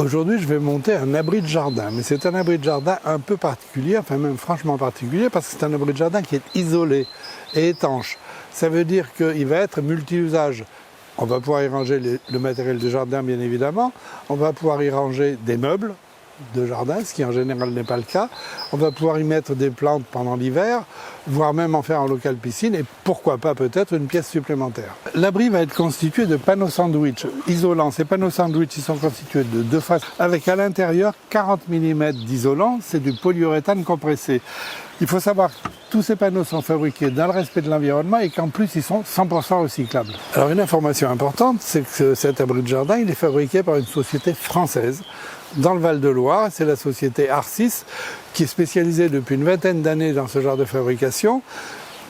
Aujourd'hui, je vais monter un abri de jardin, mais c'est un abri de jardin un peu particulier, enfin même franchement particulier, parce que c'est un abri de jardin qui est isolé et étanche. Ça veut dire qu'il va être multi-usage. On va pouvoir y ranger le matériel de jardin, bien évidemment. On va pouvoir y ranger des meubles de jardin, ce qui en général n'est pas le cas. On va pouvoir y mettre des plantes pendant l'hiver, voire même en faire un local piscine et pourquoi pas peut-être une pièce supplémentaire. L'abri va être constitué de panneaux sandwich isolants. Ces panneaux sandwich ils sont constitués de deux faces avec à l'intérieur 40 mm d'isolant, c'est du polyuréthane compressé. Il faut savoir que tous ces panneaux sont fabriqués dans le respect de l'environnement et qu'en plus ils sont 100% recyclables. Alors une information importante, c'est que cet abri de jardin il est fabriqué par une société française dans le Val-de-Loire, c'est la société Arcis qui est spécialisée depuis une vingtaine d'années dans ce genre de fabrication,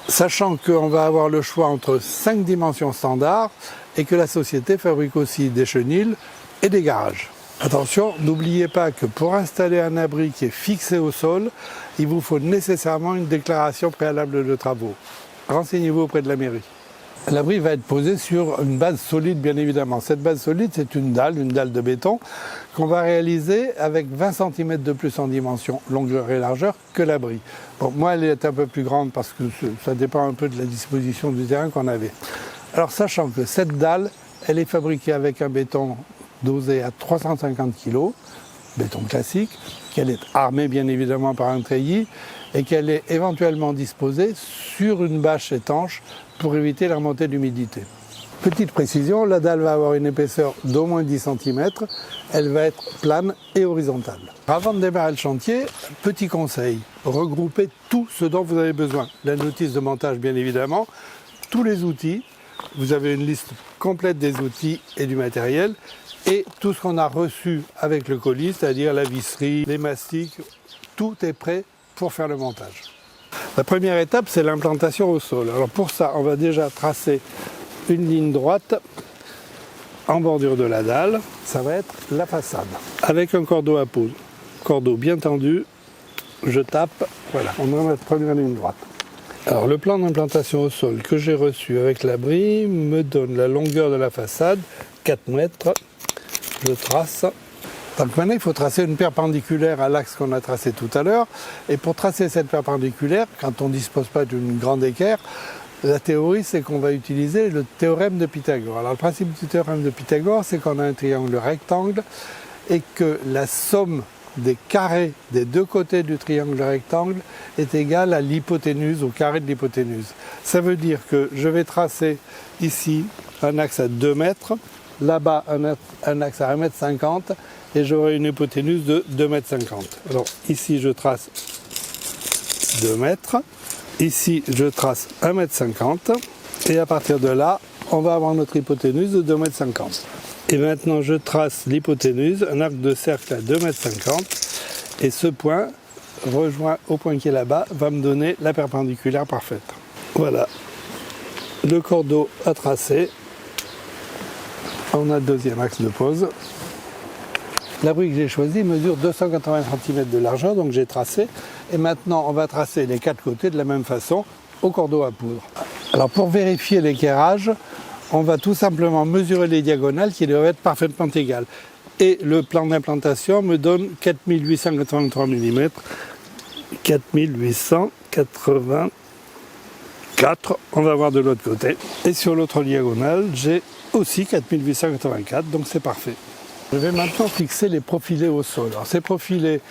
sachant qu'on va avoir le choix entre 5 dimensions standards et que la société fabrique aussi des chenils et des garages. Attention, n'oubliez pas que pour installer un abri qui est fixé au sol, il vous faut nécessairement une déclaration préalable de travaux. Renseignez-vous auprès de la mairie. L'abri va être posé sur une base solide, bien évidemment. Cette base solide, c'est une dalle de béton, qu'on va réaliser avec 20 cm de plus en dimension, longueur et largeur, que l'abri. Bon, moi, elle est un peu plus grande parce que ça dépend un peu de la disposition du terrain qu'on avait. Alors, sachant que cette dalle, elle est fabriquée avec un béton dosé à 350 kg, béton classique, qu'elle est armée, bien évidemment, par un treillis, et qu'elle est éventuellement disposée sur une bâche étanche pour éviter la remontée d'humidité. Petite précision, la dalle va avoir une épaisseur d'au moins 10 cm, elle va être plane et horizontale. Avant de démarrer le chantier, petit conseil, regroupez tout ce dont vous avez besoin. La notice de montage bien évidemment, tous les outils, vous avez une liste complète des outils et du matériel, et tout ce qu'on a reçu avec le colis, c'est-à-dire la visserie, les mastiques, tout est prêt pour faire le montage. La première étape, c'est l'implantation au sol. Alors pour ça, on va déjà tracer une ligne droite en bordure de la dalle. Ça va être la façade. Avec un cordeau à pause. Cordeau bien tendu, je tape. Voilà, on a notre première ligne droite. Alors le plan d'implantation au sol que j'ai reçu avec l'abri me donne la longueur de la façade, 4 mètres. Je trace. Donc maintenant, il faut tracer une perpendiculaire à l'axe qu'on a tracé tout à l'heure. Et pour tracer cette perpendiculaire, quand on ne dispose pas d'une grande équerre, la théorie, c'est qu'on va utiliser le théorème de Pythagore. Alors le principe du théorème de Pythagore, c'est qu'on a un triangle rectangle et que la somme des carrés des deux côtés du triangle rectangle est égale à l'hypoténuse, au carré de l'hypoténuse. Ça veut dire que je vais tracer ici un axe à 2 mètres, là-bas un axe à 1,50 m, et j'aurai une hypoténuse de 2,50 m. Alors ici je trace 2 mètres, ici je trace 1,50 m, et à partir de là, on va avoir notre hypoténuse de 2,50 m. Et maintenant je trace l'hypoténuse, un arc de cercle à 2,50 m, et ce point, rejoint au point qui est là-bas, va me donner la perpendiculaire parfaite. Voilà, le cordeau à tracer, on a le deuxième axe de pose. L'abri que j'ai choisi mesure 280 cm de largeur, donc j'ai tracé. Et maintenant, on va tracer les 4 côtés de la même façon au cordeau à poudre. Alors pour vérifier l'équerrage, on va tout simplement mesurer les diagonales qui doivent être parfaitement égales. Et le plan d'implantation me donne 4883 mm, 4884, on va voir de l'autre côté. Et sur l'autre diagonale, j'ai aussi 4884, donc c'est parfait. Je vais maintenant fixer les profilés au sol. Alors ces profilés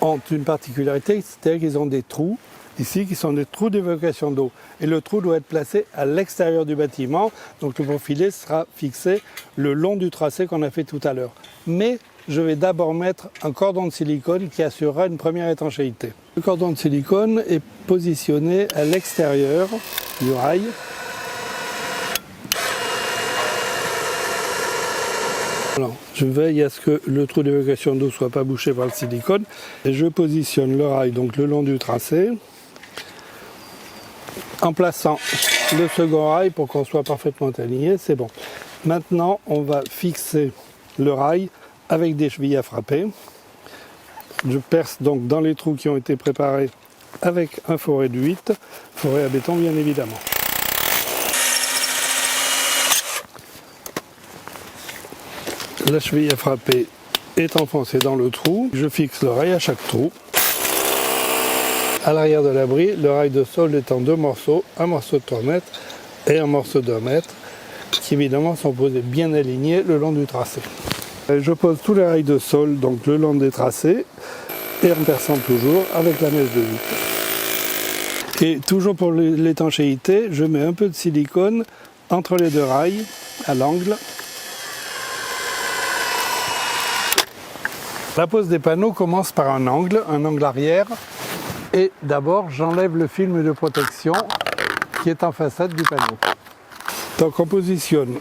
ont une particularité, c'est-à-dire qu'ils ont des trous, ici, qui sont des trous d'évacuation d'eau. Et le trou doit être placé à l'extérieur du bâtiment, donc le profilet sera fixé le long du tracé qu'on a fait tout à l'heure. Mais je vais d'abord mettre un cordon de silicone qui assurera une première étanchéité. Le cordon de silicone est positionné à l'extérieur du rail. Alors, je veille à ce que le trou d'évacuation d'eau ne soit pas bouché par le silicone et je positionne le rail donc le long du tracé en plaçant le second rail pour qu'on soit parfaitement aligné, c'est bon. Maintenant, on va fixer le rail avec des chevilles à frapper. Je perce donc dans les trous qui ont été préparés avec un foret de 8, foret à béton bien évidemment. La cheville à frapper est enfoncé dans le trou. Je fixe le rail à chaque trou. À l'arrière de l'abri, le rail de sol est en 2 morceaux, un morceau de 3 mètres et un morceau de 1 mètre, qui évidemment sont posés bien alignés le long du tracé. Je pose tous les rails de sol donc le long des tracés et en perçant toujours avec la mèche de 8. Et toujours pour l'étanchéité, je mets un peu de silicone entre les 2 rails à l'angle. La pose des panneaux commence par un angle arrière. Et d'abord, j'enlève le film de protection qui est en façade du panneau. Donc on positionne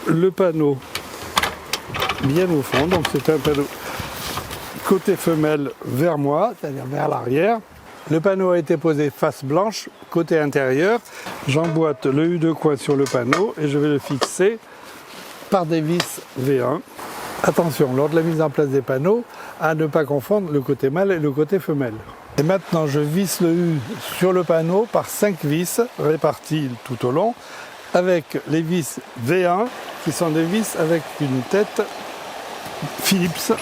le panneau bien au fond. Donc c'est un panneau côté femelle vers moi, c'est-à-dire vers l'arrière. Le panneau a été posé face blanche, côté intérieur. J'emboîte le U de coin sur le panneau et je vais le fixer par des vis V1. Attention, lors de la mise en place des panneaux, à ne pas confondre le côté mâle et le côté femelle. Et maintenant, je visse le U sur le panneau par 5 vis réparties tout au long, avec les vis V1, qui sont des vis avec une tête Philips.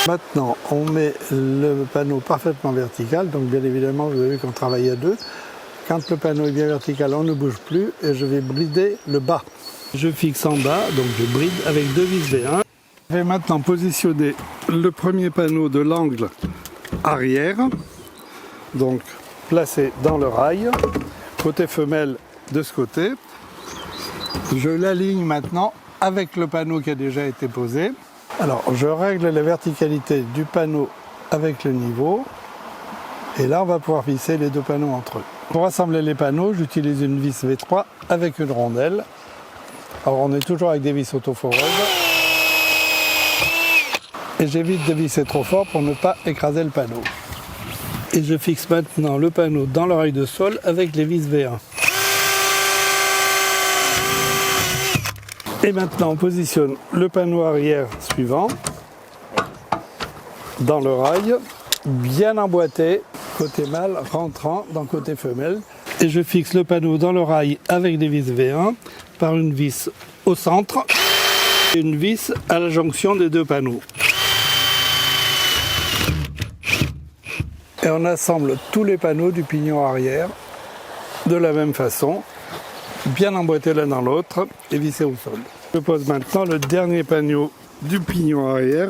Maintenant, on met le panneau parfaitement vertical, donc bien évidemment, vous avez vu qu'on travaille à 2. Quand le panneau est bien vertical, on ne bouge plus et je vais brider le bas. Je fixe en bas, donc je bride avec 2 vis V1. Je vais maintenant positionner le premier panneau de l'angle arrière, donc placé dans le rail, côté femelle de ce côté. Je l'aligne maintenant avec le panneau qui a déjà été posé. Alors je règle la verticalité du panneau avec le niveau et là on va pouvoir visser les 2 panneaux entre eux. Pour assembler les panneaux, j'utilise une vis V3 avec une rondelle. Alors on est toujours avec des vis autoforeuses. Et j'évite de visser trop fort pour ne pas écraser le panneau. Et je fixe maintenant le panneau dans le rail de sol avec les vis V1. Et maintenant on positionne le panneau arrière suivant dans le rail, bien emboîté, côté mâle rentrant dans côté femelle. Et je fixe le panneau dans le rail avec des vis V1 par une vis au centre et une vis à la jonction des 2 panneaux. Et on assemble tous les panneaux du pignon arrière de la même façon, bien emboîtés l'un dans l'autre et vissés au sol. Je pose maintenant le dernier panneau du pignon arrière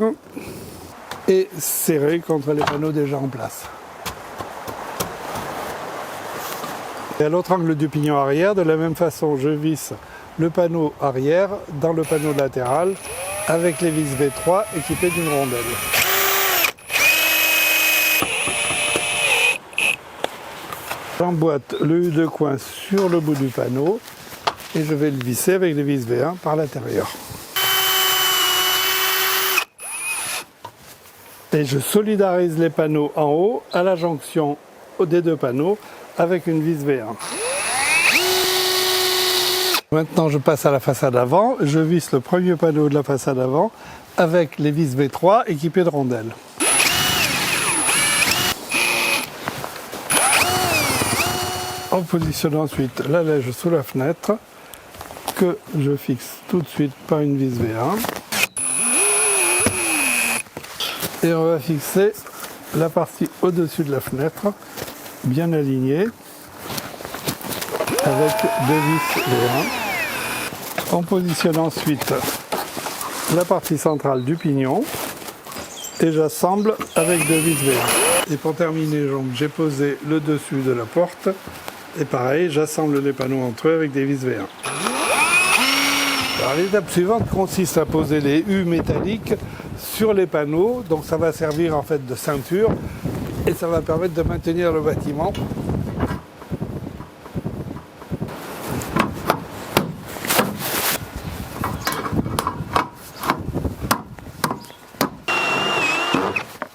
et serré contre les panneaux déjà en place. Et à l'autre angle du pignon arrière, de la même façon, je visse le panneau arrière dans le panneau latéral avec les vis V3 équipées d'une rondelle. J'emboîte le U de coin sur le bout du panneau et je vais le visser avec les vis V1 par l'intérieur. Et je solidarise les panneaux en haut à la jonction des 2 panneaux avec une vis V1. Maintenant je passe à la façade avant, je visse le premier panneau de la façade avant avec les vis V3 équipées de rondelles. On positionne ensuite la lège sous la fenêtre que je fixe tout de suite par une vis V1. Et on va fixer la partie au-dessus de la fenêtre, bien alignée, avec 2 vis V1. On positionne ensuite la partie centrale du pignon et j'assemble avec 2 vis V1. Et pour terminer, j'ai posé le dessus de la porte et pareil, j'assemble les panneaux entre eux avec des vis V1. Alors l'étape suivante consiste à poser les U métalliques sur les panneaux, donc ça va servir en fait de ceinture et ça va permettre de maintenir le bâtiment.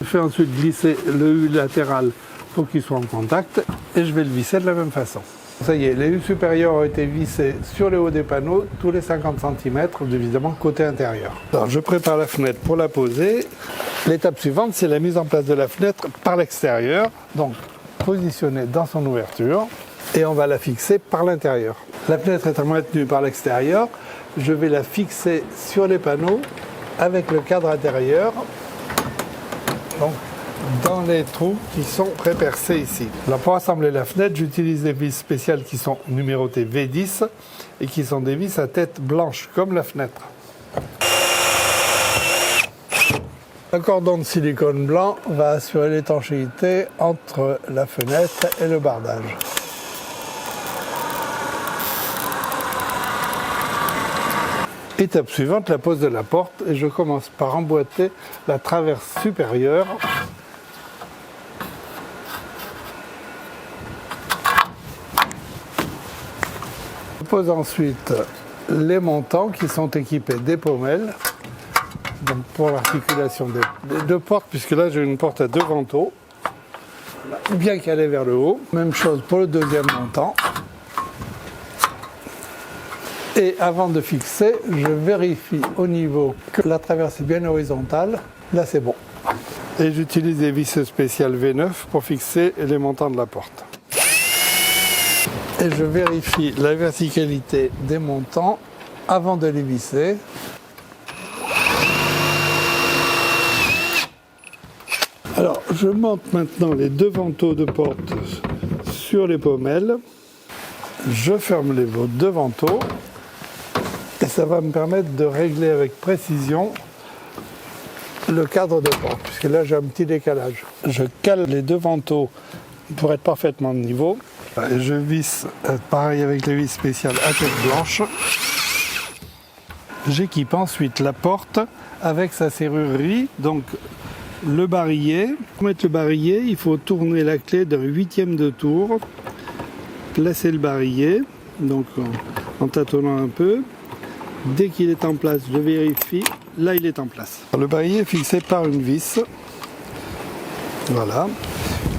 Je fais ensuite glisser le U latéral pour qu'il soit en contact et je vais le visser de la même façon. Ça y est, les U supérieurs ont été vissés sur les hauts des panneaux, tous les 50 cm, évidemment côté intérieur. Alors je prépare la fenêtre pour la poser. L'étape suivante, c'est la mise en place de la fenêtre par l'extérieur, donc positionnée dans son ouverture, et on va la fixer par l'intérieur. La fenêtre étant maintenue par l'extérieur, je vais la fixer sur les panneaux avec le cadre intérieur, donc dans les trous qui sont prépercés ici. Alors pour assembler la fenêtre, j'utilise des vis spéciales qui sont numérotées V10 et qui sont des vis à tête blanche comme la fenêtre. Un cordon de silicone blanc va assurer l'étanchéité entre la fenêtre et le bardage. Étape suivante, la pose de la porte, et je commence par emboîter la traverse supérieure. Je pose ensuite les montants qui sont équipés des pommelles, donc pour l'articulation des deux portes, puisque là j'ai une porte à deux vantaux, bien calée vers le haut. Même chose pour le deuxième montant. Et avant de fixer, je vérifie au niveau que la traverse est bien horizontale. Là, c'est bon. Et j'utilise des vis spéciales V9 pour fixer les montants de la porte. Et je vérifie la verticalité des montants avant de les visser. Alors, je monte maintenant les deux vantaux de porte sur les pommelles. Je ferme les deux vantaux. Et ça va me permettre de régler avec précision le cadre de porte, puisque là j'ai un petit décalage. Je cale les deux vantaux pour être parfaitement de niveau. Et je visse, pareil avec les vis spéciales à tête blanche. J'équipe ensuite la porte avec sa serrurerie, donc le barillet. Pour mettre le barillet, il faut tourner la clé d'un 1/8 de tour, placer le barillet, donc en tâtonnant un peu. Dès qu'il est en place, je vérifie. Là, il est en place. Le barillet est fixé par une vis. Voilà.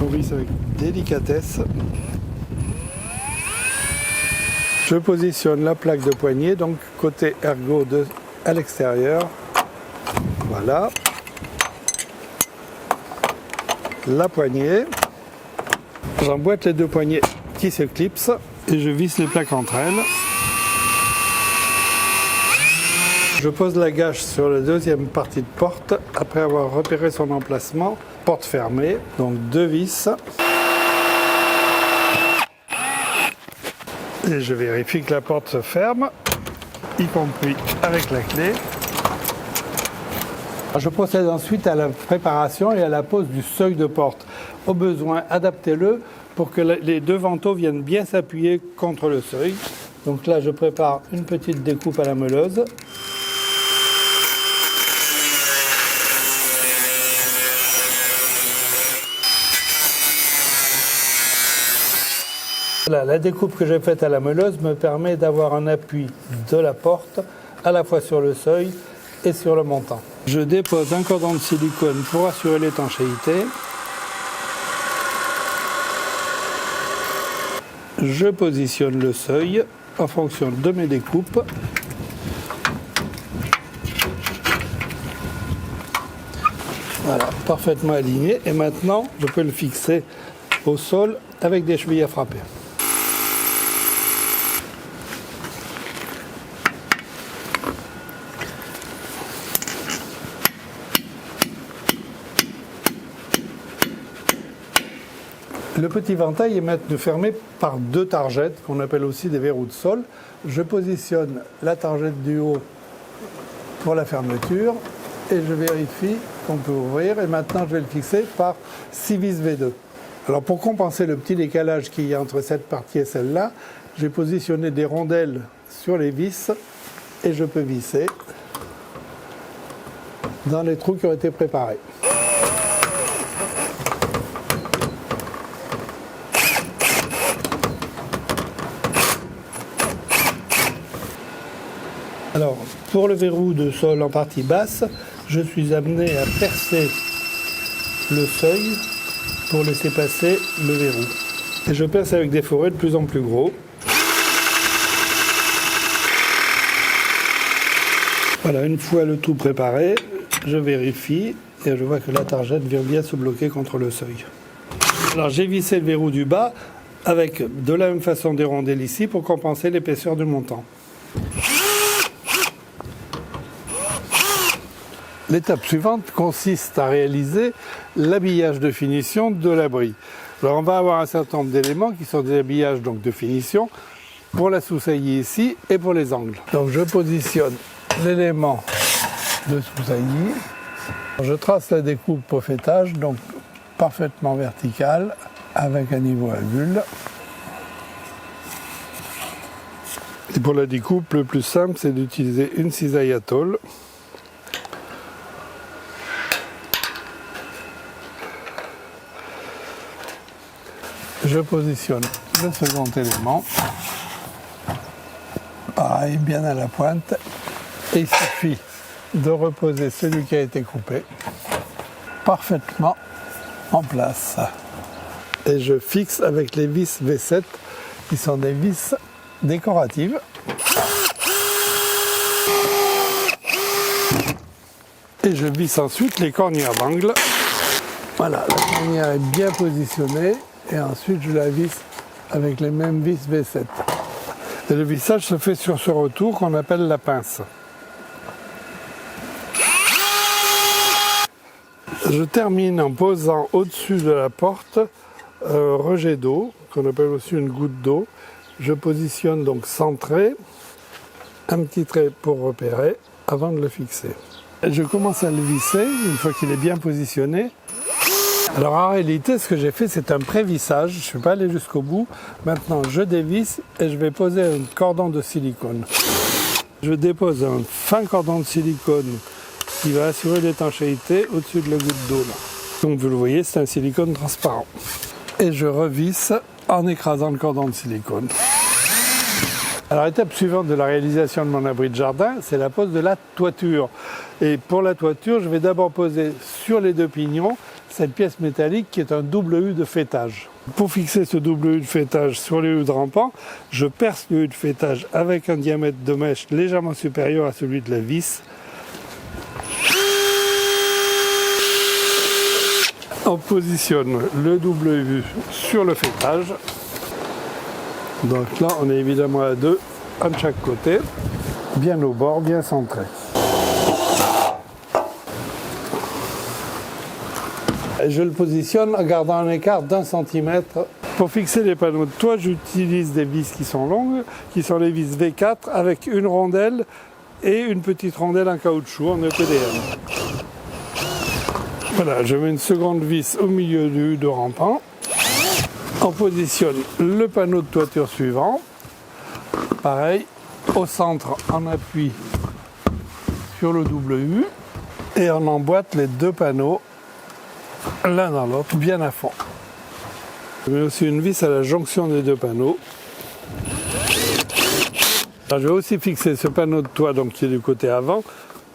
On visse avec délicatesse. Je positionne la plaque de poignée, donc côté ergot à l'extérieur. Voilà. La poignée. J'emboîte les deux poignées qui se clipsent et je visse les plaques entre elles. Je pose la gâche sur la deuxième partie de porte après avoir repéré son emplacement. Porte fermée, donc deux vis. Et je vérifie que la porte se ferme, y compris avec la clé. Je procède ensuite à la préparation et à la pose du seuil de porte. Au besoin, adaptez-le pour que les deux vantaux viennent bien s'appuyer contre le seuil. Donc là, je prépare une petite découpe à la meuleuse. Voilà, la découpe que j'ai faite à la meuleuse me permet d'avoir un appui de la porte à la fois sur le seuil et sur le montant. Je dépose un cordon de silicone pour assurer l'étanchéité. Je positionne le seuil en fonction de mes découpes. Voilà, parfaitement aligné. Et maintenant, je peux le fixer au sol avec des chevilles à frapper. Le petit ventail est maintenant fermé par deux targettes, qu'on appelle aussi des verrous de sol. Je positionne la targette du haut pour la fermeture et je vérifie qu'on peut ouvrir. Et maintenant, je vais le fixer par 6 vis V2. Alors pour compenser le petit décalage qu'il y a entre cette partie et celle-là, j'ai positionné des rondelles sur les vis et je peux visser dans les trous qui ont été préparés. Alors, pour le verrou de sol en partie basse, je suis amené à percer le seuil pour laisser passer le verrou. Et je perce avec des forets de plus en plus gros. Voilà, une fois le tout préparé, je vérifie et je vois que la targette vient bien se bloquer contre le seuil. Alors j'ai vissé le verrou du bas avec de la même façon des rondelles ici pour compenser l'épaisseur du montant. L'étape suivante consiste à réaliser l'habillage de finition de l'abri. Alors on va avoir un certain nombre d'éléments qui sont des habillages donc, de finition pour la sous-saillie ici et pour les angles. Donc je positionne l'élément de sous-saillie. Je trace la découpe au faîtage, donc parfaitement verticale avec un niveau à bulle. Et pour la découpe, le plus simple, c'est d'utiliser une cisaille à tôle. Je positionne le second élément, pareil, bien à la pointe, et il suffit de reposer celui qui a été coupé parfaitement en place. Et je fixe avec les vis V7 qui sont des vis décoratives. Et je visse ensuite les cornières d'angle. Voilà, la cornière est bien positionnée et ensuite je la visse avec les mêmes vis V7. Et le vissage se fait sur ce retour qu'on appelle la pince. Je termine en posant au-dessus de la porte un rejet d'eau, qu'on appelle aussi une goutte d'eau. Je positionne donc centré, un petit trait pour repérer avant de le fixer. Je commence à le visser une fois qu'il est bien positionné. Alors en réalité, ce que j'ai fait, c'est un pré-vissage. Je ne suis pas allé jusqu'au bout. Maintenant, je dévisse et je vais poser un cordon de silicone. Je dépose un fin cordon de silicone qui va assurer l'étanchéité au-dessus de la goutte d'eau. Donc vous le voyez, c'est un silicone transparent. Et je revisse en écrasant le cordon de silicone. Alors l'étape suivante de la réalisation de mon abri de jardin, c'est la pose de la toiture. Et pour la toiture, je vais d'abord poser sur les deux pignons cette pièce métallique qui est un double U de faîtage. Pour fixer ce double U de faîtage sur les U de rampant, je perce le U de faîtage avec un diamètre de mèche légèrement supérieur à celui de la vis. On positionne le double U sur le faîtage. Donc là, on est évidemment à deux, un de chaque côté, bien au bord, bien centré. Et je le positionne en gardant un écart d'1 centimètre. Pour fixer les panneaux de toit, j'utilise des vis qui sont longues, qui sont les vis V4 avec une rondelle et une petite rondelle en caoutchouc en EPDM. Voilà, je mets une seconde vis au milieu du U de rampant. On positionne le panneau de toiture suivant. Pareil, au centre, on appuie sur le double U et on emboîte les deux panneaux l'un dans l'autre, bien à fond. Je mets aussi une vis à la jonction des deux panneaux. Alors, je vais aussi fixer ce panneau de toit donc, qui est du côté avant,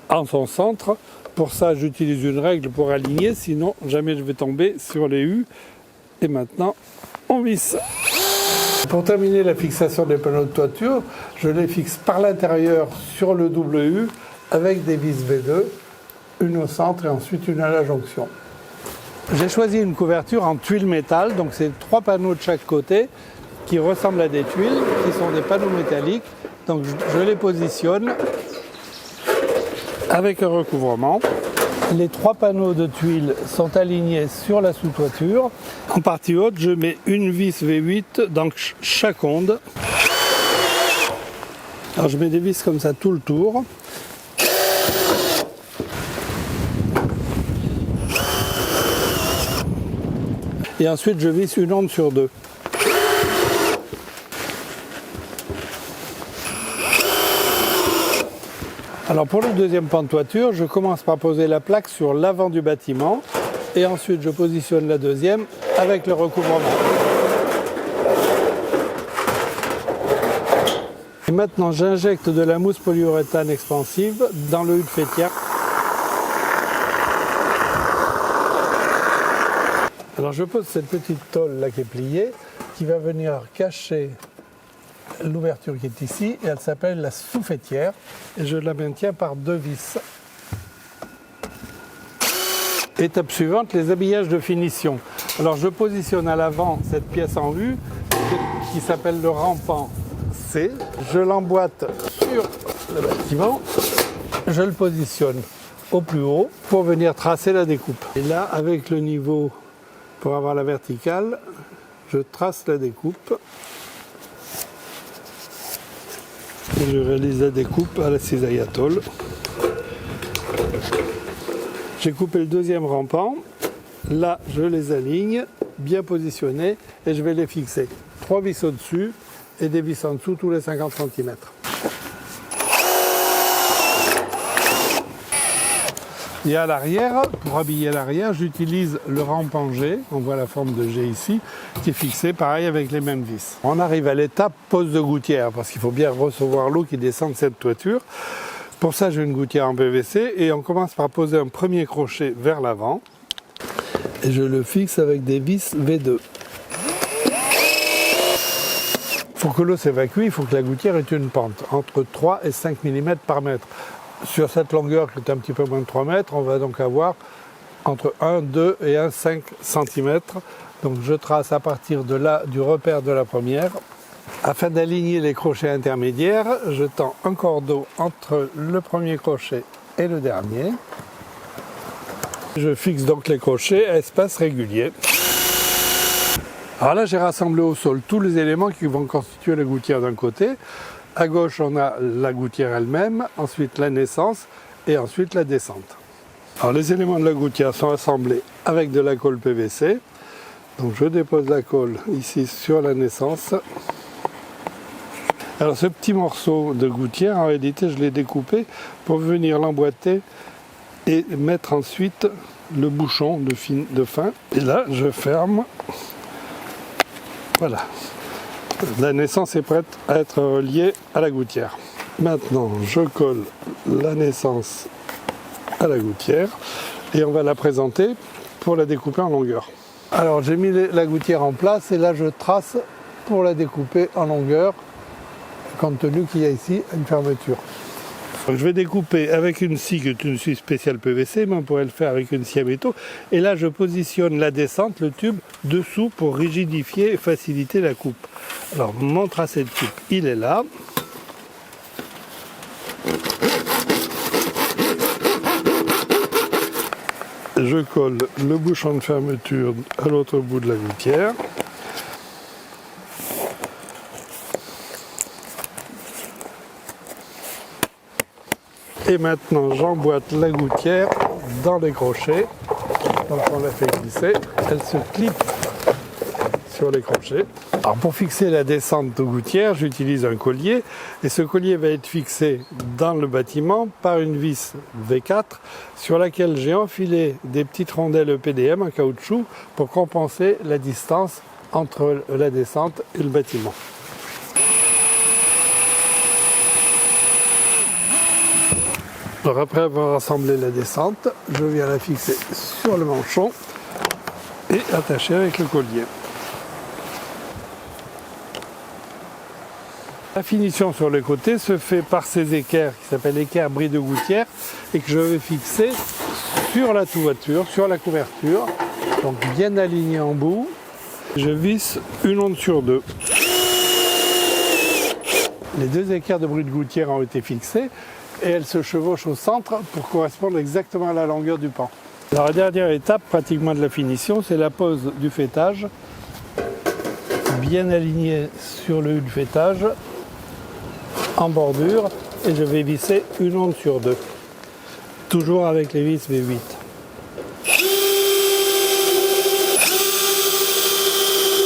en son centre. Pour ça, j'utilise une règle pour aligner, sinon jamais je vais tomber sur les U. Et maintenant, on visse. Pour terminer la fixation des panneaux de toiture, je les fixe par l'intérieur sur le double U avec des vis V2, une au centre et ensuite une à la jonction. J'ai choisi une couverture en tuile métal, donc c'est 3 panneaux de chaque côté qui ressemblent à des tuiles, qui sont des panneaux métalliques. Donc je les positionne avec un recouvrement. Les 3 panneaux de tuiles sont alignés sur la sous-toiture. En partie haute, je mets une vis V8 dans chaque onde. Alors je mets des vis comme ça tout le tour. Et ensuite, je visse une onde sur 2. Alors pour le deuxième pan de toiture, je commence par poser la plaque sur l'avant du bâtiment et ensuite je positionne la deuxième avec le recouvrement. Et maintenant, j'injecte de la mousse polyuréthane expansive dans le U de faîtière. Alors je pose cette petite tôle là qui est pliée, qui va venir cacher l'ouverture qui est ici, et elle s'appelle la sous-faîtière, et je la maintiens par 2 vis. Étape suivante, les habillages de finition. Alors je positionne à l'avant cette pièce en U, qui s'appelle le rampant C. Je l'emboîte sur le bâtiment, je le positionne au plus haut pour venir tracer la découpe. Et là, avec le niveau pour avoir la verticale, je trace la découpe. Et je réalise la découpe à la cisaille à tôle. J'ai coupé le deuxième rampant. Là, je les aligne, bien positionnés, et je vais les fixer. 3 vis au-dessus et des vis en dessous tous les 50 cm. Et à l'arrière, pour habiller l'arrière, j'utilise le rampant G, on voit la forme de G ici, qui est fixé pareil avec les mêmes vis. On arrive à l'étape pose de gouttière, parce qu'il faut bien recevoir l'eau qui descend de cette toiture. Pour ça, j'ai une gouttière en PVC et on commence par poser un premier crochet vers l'avant. Et je le fixe avec des vis V2. Pour que l'eau s'évacue, il faut que la gouttière ait une pente, entre 3 et 5 mm par mètre. Sur cette longueur qui est un petit peu moins de 3 mètres, on va donc avoir entre 1, 2 et 1,5 cm. Donc je trace à partir de là, du repère de la première. Afin d'aligner les crochets intermédiaires, je tends un cordeau entre le premier crochet et le dernier. Je fixe donc les crochets à espace régulier. Alors là, j'ai rassemblé au sol tous les éléments qui vont constituer la gouttière d'un côté. À gauche, on a la gouttière elle-même, ensuite la naissance et ensuite la descente. Alors les éléments de la gouttière sont assemblés avec de la colle PVC. Donc je dépose la colle ici sur la naissance. Alors ce petit morceau de gouttière, en réalité, je l'ai découpé pour venir l'emboîter et mettre ensuite le bouchon de fin. Et là, je ferme. Voilà. La naissance est prête à être reliée à la gouttière. Maintenant, je colle la naissance à la gouttière et on va la présenter pour la découper en longueur. Alors, j'ai mis la gouttière en place et là, je trace pour la découper en longueur, compte tenu qu'il y a ici une fermeture. Donc, je vais découper avec une scie qui est une scie spéciale PVC, mais on pourrait le faire avec une scie à métaux. Et là, je positionne la descente, le tube, dessous pour rigidifier et faciliter la coupe. Alors, mon tracé de coupe, il est là. Je colle le bouchon de fermeture à l'autre bout de la gouttière. Et maintenant, j'emboîte la gouttière dans les crochets. Donc on la fait glisser, elle se clip sur les crochets. Alors pour fixer la descente de gouttière, j'utilise un collier. Et ce collier va être fixé dans le bâtiment par une vis V4 sur laquelle j'ai enfilé des petites rondelles EPDM en caoutchouc pour compenser la distance entre la descente et le bâtiment. Alors après avoir assemblé la descente, je viens la fixer sur le manchon et attacher avec le collier. La finition sur les côtés se fait par ces équerres qui s'appellent équerres bris de gouttière et que je vais fixer sur la toiture, sur la couverture, donc bien aligné en bout. Je visse une onde sur deux. Les deux équerres de bris de gouttière ont été fixées et elles se chevauchent au centre pour correspondre exactement à la longueur du pan. Alors la dernière étape pratiquement de la finition, c'est la pose du faîtage, bien aligné sur le du faîtage, en bordure, et je vais visser une onde sur deux, toujours avec les vis V8.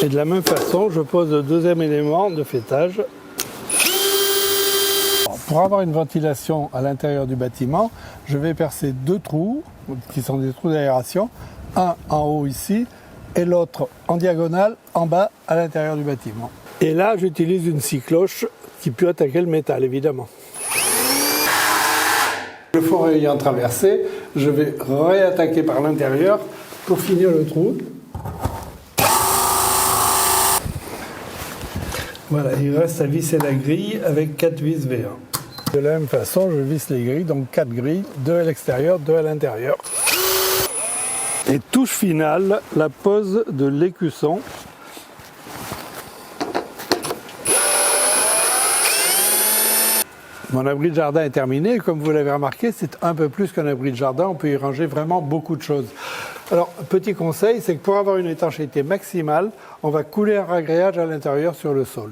Et de la même façon, je pose le deuxième élément de faîtage. Pour avoir une ventilation à l'intérieur du bâtiment, je vais percer deux trous, qui sont des trous d'aération, un en haut ici et l'autre en diagonale en bas à l'intérieur du bâtiment. Et là, j'utilise une scie cloche qui peut attaquer le métal, évidemment. Le forêt ayant traversé, je vais réattaquer par l'intérieur pour finir le trou. Voilà, il reste à visser la grille avec 4 vis V1. De la même façon, je visse les grilles, donc 4 grilles, 2 à l'extérieur, 2 à l'intérieur. Et touche finale, la pose de l'écusson. Mon abri de jardin est terminé. Comme vous l'avez remarqué, c'est un peu plus qu'un abri de jardin. On peut y ranger vraiment beaucoup de choses. Alors, petit conseil, c'est que pour avoir une étanchéité maximale, on va couler un ragréage à l'intérieur sur le sol.